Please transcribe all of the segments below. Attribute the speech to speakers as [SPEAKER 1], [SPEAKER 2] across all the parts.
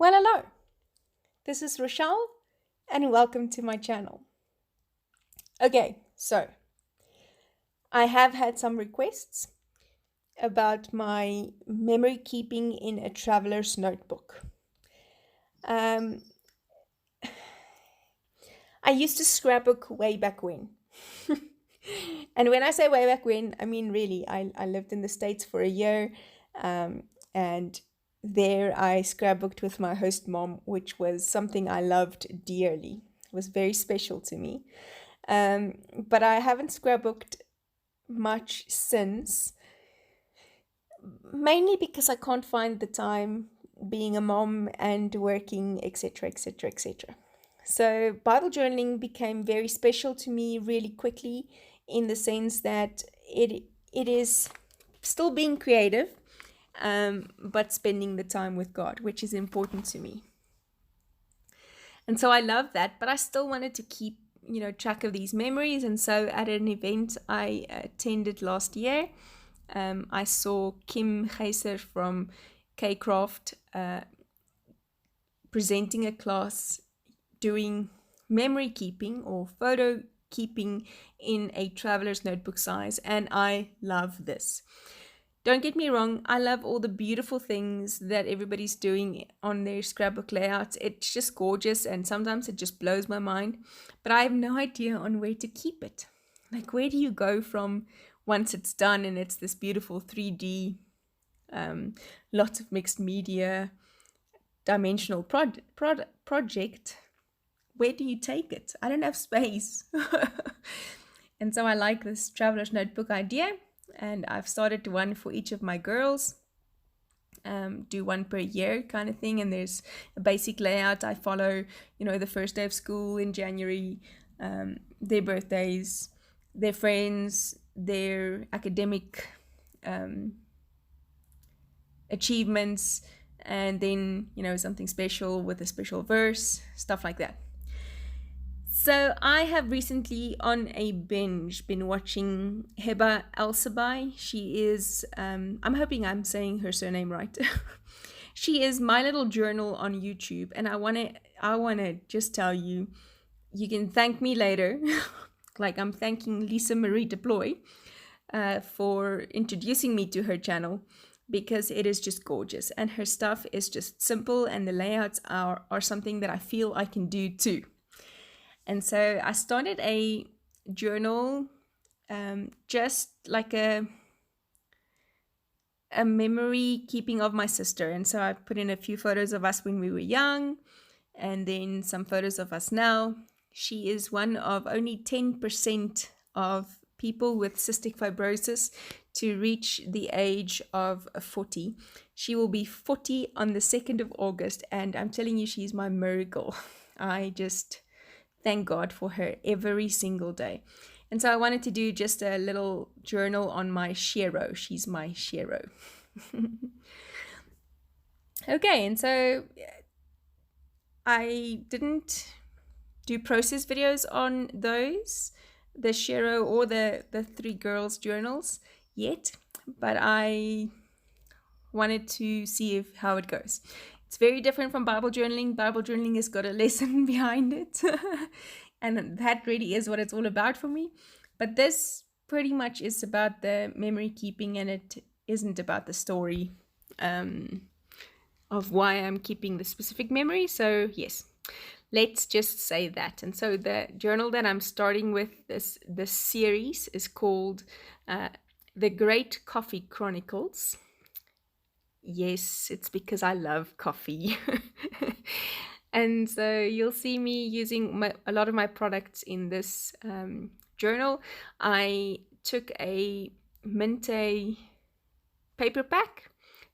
[SPEAKER 1] Well, hello. This is Rochelle, and welcome to my channel. Okay, so I have had some requests about my memory keeping in a traveler's notebook. Um, I used to scrapbook way back when. And when I say way back when, I mean really, I lived in the States for a year, and there I scrapbooked with my host mom, which was something I loved dearly. It was very special to me. But I haven't scrapbooked much since, mainly because I can't find the time being a mom and working, etc., etc., etc. So Bible journaling became very special to me really quickly in the sense that it is still being creative, but spending the time with God, which is important to me. And so I love that, but I still wanted to keep, track of these memories. And so at an event I attended last year, I saw Kim Geyser from K-Craft presenting a class doing memory keeping or photo keeping in a traveler's notebook size, and I love this. Don't get me wrong, I love all the beautiful things that everybody's doing on their scrapbook layouts. It's just gorgeous, and sometimes it just blows my mind. But I have no idea on where to keep it. Like, where do you go from once it's done and it's this beautiful 3D, lots of mixed media, dimensional project? Where do you take it? I don't have space. And so I like this traveler's notebook idea. And I've started one for each of my girls, do one per year kind of thing. And there's a basic layout. I follow, the first day of school in January, their birthdays, their friends, their academic achievements, and then, something special with a special verse, stuff like that. So I have recently on a binge been watching Heba El-Sabai. She is, I'm hoping I'm saying her surname right. She is My Little Journal on YouTube, and I wanna just tell you, you can thank me later, like I'm thanking Lisa Marie Deploy for introducing me to her channel, because it is just gorgeous, and her stuff is just simple, and the layouts are something that I feel I can do too. And so I started a journal, just like a memory keeping of my sister. And so I put in a few photos of us when we were young, and then some photos of us now. She is one of only 10% of people with cystic fibrosis to reach the age of 40. She will be 40 on the 2nd of August, and I'm telling you, she's my miracle. I just thank God for her every single day. And so I wanted to do just a little journal on my Shero. She's my Shero. Okay, and so I didn't do process videos on those, the Shero or the three girls journals yet, but I wanted to see how it goes. It's very different from Bible journaling. Bible journaling has got a lesson behind it. And that really is what it's all about for me. But this pretty much is about the memory keeping, and it isn't about the story of why I'm keeping the specific memory. So yes, let's just say that. And so the journal that I'm starting with this series is called The Great Coffee Chronicles. Yes, it's because I love coffee. And so you'll see me using a lot of my products in this journal. I took a Mintay paper pack,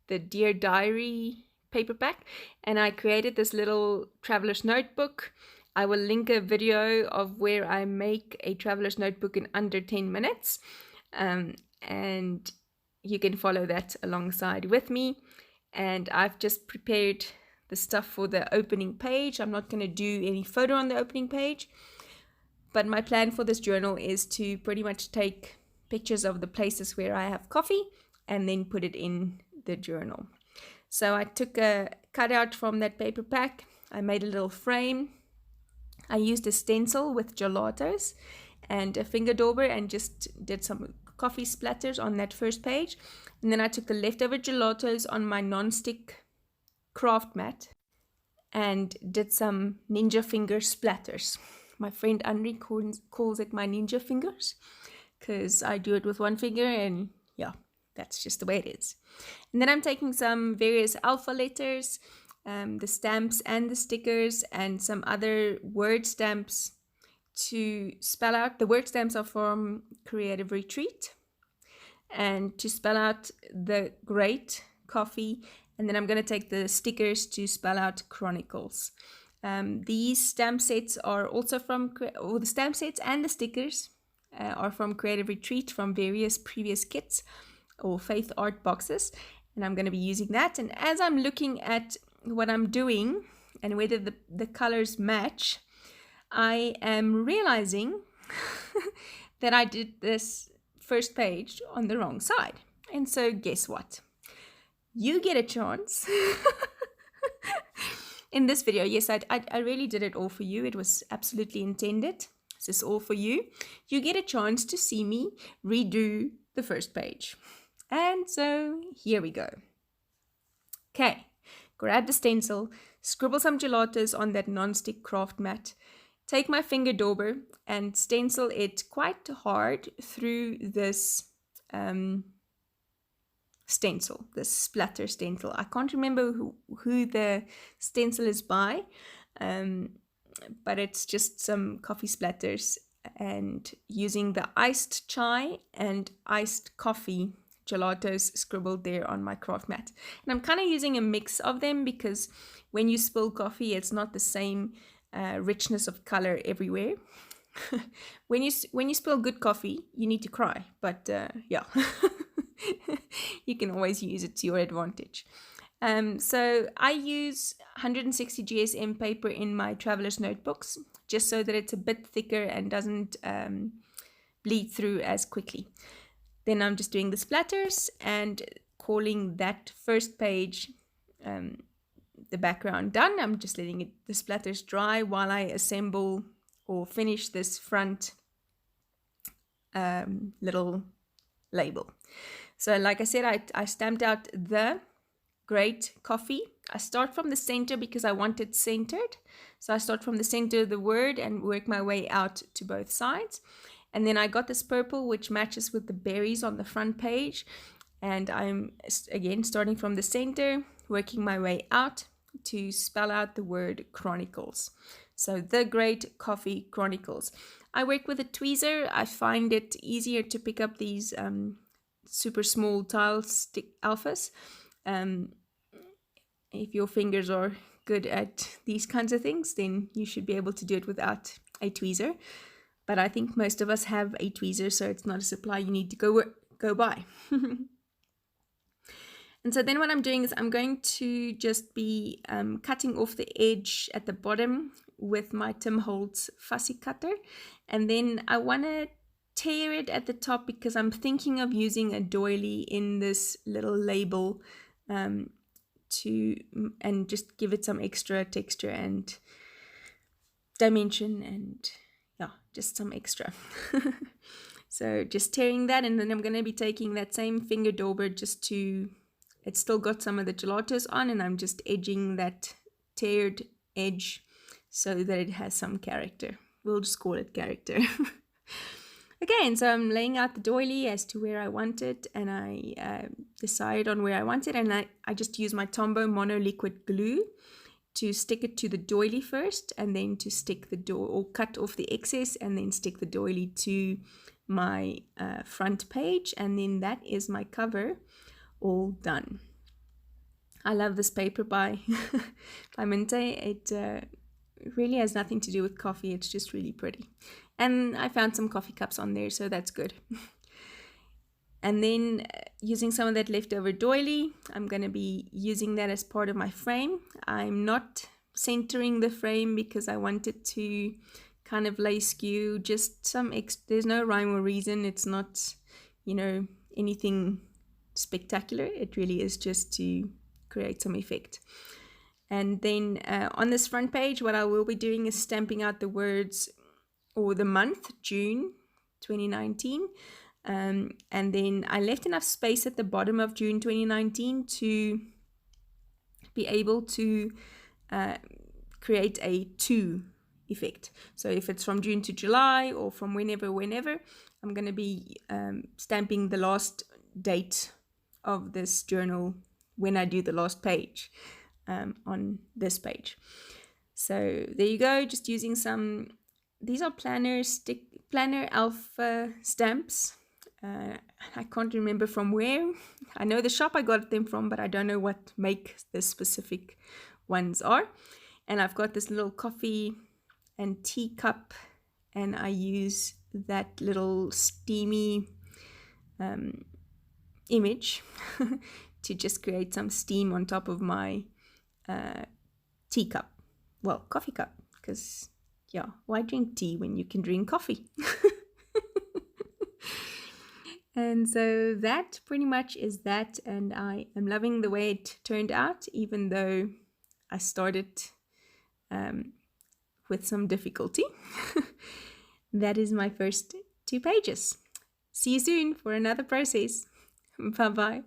[SPEAKER 1] the Dear Diary paper pack, and I created this little traveler's notebook. I will link a video of where I make a traveler's notebook in under 10 minutes. And you can follow that alongside with me. And I've just prepared the stuff for the opening page. I'm not going to do any photo on the opening page, but my plan for this journal is to pretty much take pictures of the places where I have coffee and then put it in the journal. So I took a cut out from that paper pack. I made a little frame. I used a stencil with Gelatos and a finger dauber and just did some coffee splatters on that first page. And then I took the leftover Gelatos on my non-stick craft mat and did some ninja finger splatters. My friend Henri calls it my ninja fingers because I do it with one finger, and yeah, that's just the way it is. And then I'm taking some various alpha letters, the stamps and the stickers, and some other word stamps to spell out. The word stamps are from Creative Retreat, and to spell out the great coffee. And then I'm going to take the stickers to spell out Chronicles. These stamp sets are also from, or the stamp sets and the stickers are from Creative Retreat, from various previous kits or faith art boxes. And I'm going to be using that. And as I'm looking at what I'm doing and whether the colors match, I am realizing that I did this first page on the wrong side. And so guess what? You get a chance in this video. Yes, I really did it all for you. It was absolutely intended. This is all for you. You get a chance to see me redo the first page. And so here we go. Okay, grab the stencil, scribble some Gelatos on that non-stick craft mat, take my finger dauber and stencil it quite hard through this stencil, this splatter stencil. I can't remember who the stencil is by, but it's just some coffee splatters, and using the iced chai and iced coffee Gelatos scribbled there on my craft mat. And I'm kind of using a mix of them because when you spill coffee, it's not the same richness of color everywhere. When you spill good coffee, you need to cry, but yeah. You can always use it to your advantage. So I use 160 GSM paper in my traveler's notebooks, just so that it's a bit thicker and doesn't bleed through as quickly. Then I'm just doing the splatters and calling that first page the background done. I'm just letting the splatters dry while I assemble or finish this front little label. So like I said, I stamped out the great coffee. I start from the center because I want it centered. So I start from the center of the word and work my way out to both sides. And then I got this purple, which matches with the berries on the front page. And I'm, again, starting from the center, working my way out to spell out the word Chronicles. So the Great Coffee Chronicles. I work with a tweezer. I find it easier to pick up these super small tile stick alphas. If your fingers are good at these kinds of things, then you should be able to do it without a tweezer. But I think most of us have a tweezer, so it's not a supply you need to go buy. And so then what I'm doing is I'm going to just be cutting off the edge at the bottom with my Tim Holtz fussy cutter. And then I want to tear it at the top because I'm thinking of using a doily in this little label and just give it some extra texture and dimension and yeah, just some extra. So just tearing that, and then I'm going to be taking that same finger dauber just to, it's still got some of the Gelatos on, and I'm just edging that teared edge so that it has some character. We'll just call it character. Again, so I'm laying out the doily as to where I want it, and I decide on where I want it, and I just use my Tombow mono liquid glue to stick it to the doily first, and then to stick the or cut off the excess, and then stick the doily to my front page, and then that is my cover all done. I love this paper by Mintay. It really has nothing to do with coffee. It's just really pretty. And I found some coffee cups on there, so that's good. And then using some of that leftover doily, I'm going to be using that as part of my frame. I'm not centering the frame because I want it to kind of lay skew, just some there's no rhyme or reason. It's not, anything spectacular. It really is just to create some effect. And then on this front page, what I will be doing is stamping out the words or the month, June 2019. And then I left enough space at the bottom of June 2019 to be able to create a to effect. So if it's from June to July or from whenever, I'm going to be stamping the last date of this journal when I do the last page on this page. So there you go, just using some, these are planner alpha stamps. I can't remember from where. I know the shop I got them from, but I don't know what make the specific ones are. And I've got this little coffee and tea cup, and I use that little steamy image to just create some steam on top of my teacup. Well, coffee cup, because yeah, why drink tea when you can drink coffee? And so that pretty much is that, and I am loving the way it turned out, even though I started with some difficulty. That is my first 2 pages. See you soon for another process. Bye bye.